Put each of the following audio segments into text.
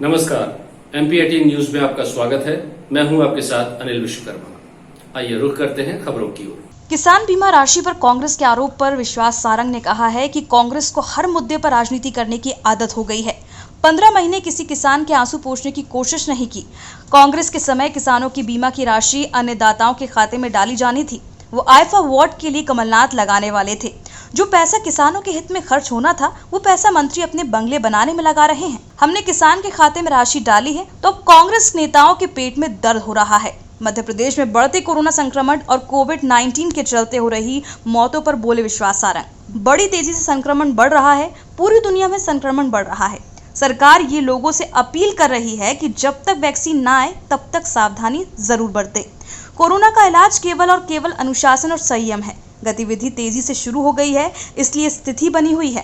नमस्कार, MP18 news में आपका स्वागत है। मैं हूं आपके साथ अनिल विश्वकर्मा। आइए रुख करते हैं खबरों की ओर। किसान बीमा राशि पर कांग्रेस के आरोप पर विश्वास सारंग ने कहा है कि कांग्रेस को हर मुद्दे पर राजनीति करने की आदत हो गई है। 15 महीने किसी किसान के आंसू पोंछने की कोशिश नहीं की। कांग्रेस के समय किसानों की बीमा की राशि अन्नदाताओं के खाते में डाली जानी थी। वो आईफा वोट के लिए कमलनाथ लगाने वाले थे। जो पैसा किसानों के हित में खर्च होना था, वो पैसा मंत्री अपने बंगले बनाने में लगा रहे हैं। हमने किसान के खाते में राशि डाली है तो कांग्रेस नेताओं के पेट में दर्द हो रहा है। मध्य प्रदेश में बढ़ते कोरोना संक्रमण और कोविड-19 के चलते हो रही मौतों पर बोले विश्वास सारंग। बड़ी तेजी से संक्रमण बढ़ रहा है, पूरी दुनिया में संक्रमण बढ़ रहा है। सरकार ये लोगों से अपील कर रही है कि जब तक वैक्सीन ना आए तब तक सावधानी जरूर बरते। कोरोना का इलाज केवल और केवल अनुशासन और संयम है। गतिविधि तेजी से शुरू हो गई है, इसलिए स्थिति बनी हुई है।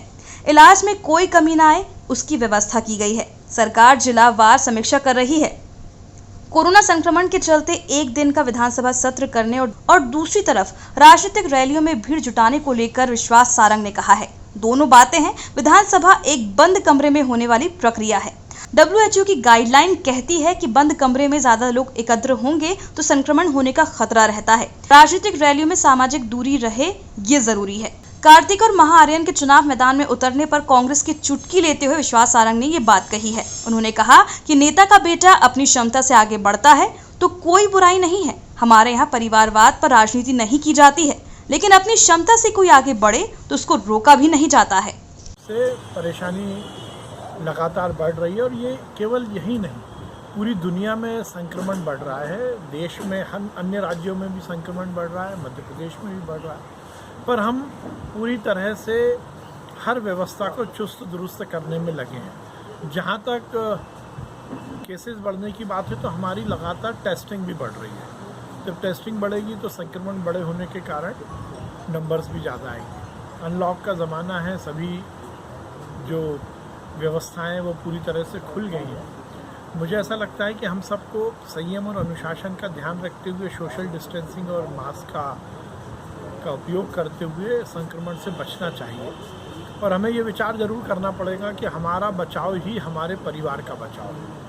इलाज में कोई कमी ना आए, उसकी व्यवस्था की गई है। सरकार जिलावार समीक्षा कर रही है। कोरोना संक्रमण के चलते एक दिन का विधानसभा सत्र करने और दूसरी तरफ राजनीतिक रैलियों में भीड़ जुटाने को लेकर विश्वास सारंग ने कहा है, दोनों बातें हैं। विधानसभा एक बंद कमरे में होने वाली प्रक्रिया है। WHO की गाइडलाइन कहती है कि बंद कमरे में ज्यादा लोग एकत्र होंगे तो संक्रमण होने का खतरा रहता है। राजनीतिक रैलियों में सामाजिक दूरी रहे, ये जरूरी है। कार्तिक और महाआर्यन के चुनाव मैदान में उतरने पर कांग्रेस की चुटकी लेते हुए विश्वास सारंग ने ये बात कही है। उन्होंने कहा कि नेता का बेटा अपनी क्षमता से आगे बढ़ता है तो कोई बुराई नहीं है। हमारे यहाँ परिवारवाद पर राजनीति नहीं की जाती है, लेकिन अपनी क्षमता से कोई आगे बढ़े तो उसको रोका भी नहीं जाता है। परेशानी लगातार बढ़ रही है और ये केवल यही नहीं, पूरी दुनिया में संक्रमण बढ़ रहा है। देश में अन्य राज्यों में भी संक्रमण बढ़ रहा है, मध्य प्रदेश में भी बढ़ रहा है। पर हम पूरी तरह से हर व्यवस्था को चुस्त दुरुस्त करने में लगे हैं। जहाँ तक केसेस बढ़ने की बात है तो हमारी लगातार टेस्टिंग भी बढ़ रही है। जब टेस्टिंग बढ़ेगी तो संक्रमण बड़े होने के कारण नंबर्स भी ज़्यादा आएंगे। अनलॉक का ज़माना है, सभी जो व्यवस्थाएं वो पूरी तरह से खुल गई हैं। मुझे ऐसा लगता है कि हम सबको संयम और अनुशासन का ध्यान रखते हुए सोशल डिस्टेंसिंग और मास्क का उपयोग करते हुए संक्रमण से बचना चाहिए। और हमें ये विचार ज़रूर करना पड़ेगा कि हमारा बचाव ही हमारे परिवार का बचाव है।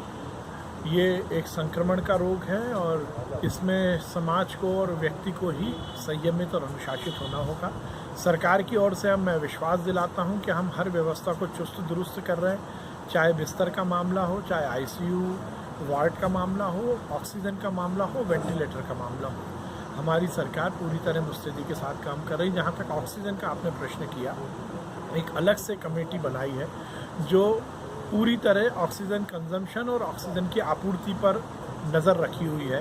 ये एक संक्रमण का रोग है और इसमें समाज को और व्यक्ति को ही संयमित और अनुशासित होना होगा। सरकार की ओर से मैं विश्वास दिलाता हूं कि हम हर व्यवस्था को चुस्त दुरुस्त कर रहे हैं, चाहे बिस्तर का मामला हो, चाहे ICU वार्ड का मामला हो, ऑक्सीजन का मामला हो, वेंटिलेटर का मामला हो। हमारी सरकार पूरी तरह मुस्तैदी के साथ काम कर रही है। जहाँ तक ऑक्सीजन का आपने प्रश्न किया, एक अलग से कमेटी बनाई है जो पूरी तरह ऑक्सीजन कंजम्पशन और ऑक्सीजन की आपूर्ति पर नज़र रखी हुई है।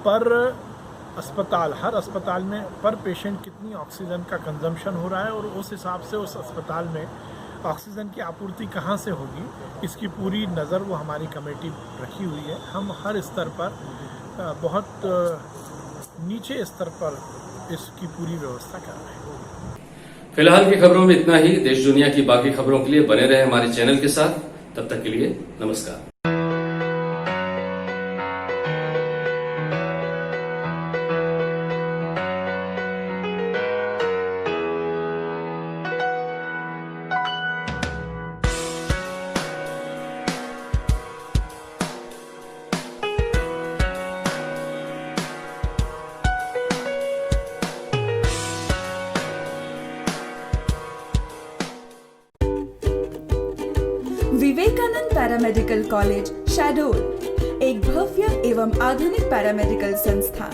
पर अस्पताल, हर अस्पताल में पर पेशेंट कितनी ऑक्सीजन का कंजम्पशन हो रहा है और उस हिसाब से उस अस्पताल में ऑक्सीजन की आपूर्ति कहाँ से होगी, इसकी पूरी नज़र वो हमारी कमेटी रखी हुई है। हम हर स्तर पर, बहुत नीचे स्तर पर इसकी पूरी व्यवस्था कर रहे हैं। फिलहाल की खबरों में इतना ही। देश दुनिया की बाकी खबरों के लिए बने रहे हमारे चैनल के साथ। तब तक के लिए नमस्कार। विवेकानंद पैरामेडिकल कॉलेज शहडोल एक भव्य एवं आधुनिक पैरामेडिकल संस्थान।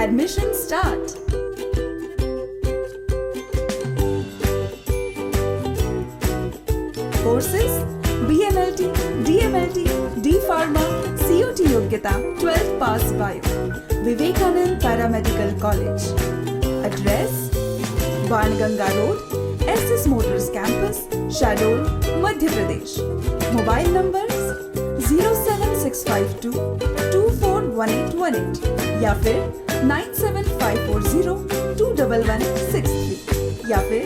Admission start. Courses BMLT, DMLT, D Pharma, COT योग्यता 12 pass bio. Vivekananda paramedical college. Address Banganga road, SS motors campus, Shahdol, Madhya Pradesh. Mobile number 07652 241818 या फिर 97540 21163 या फिर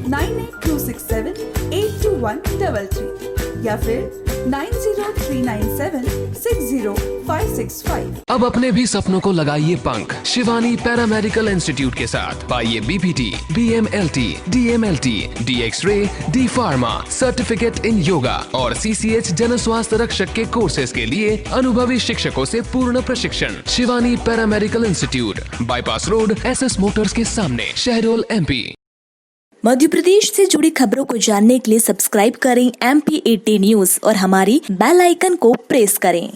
98267 82133 या फिर 9039760565। अब अपने भी सपनों को लगाइए पंख शिवानी पैरामेडिकल इंस्टीट्यूट के साथ। पाइए BPT, BMLT, DMLT, D X-ray, D pharma, certificate in yoga और सीसीएच जन स्वास्थ्य रक्षक के कोर्सेज के लिए अनुभवी शिक्षकों से पूर्ण प्रशिक्षण। Shivani paramedical institute, bypass road, SS Motors के सामने, शहडोल, एमपी। मध्य प्रदेश से जुड़ी खबरों को जानने के लिए सब्सक्राइब करें MP80 न्यूज और हमारी बेल आइकन को प्रेस करें।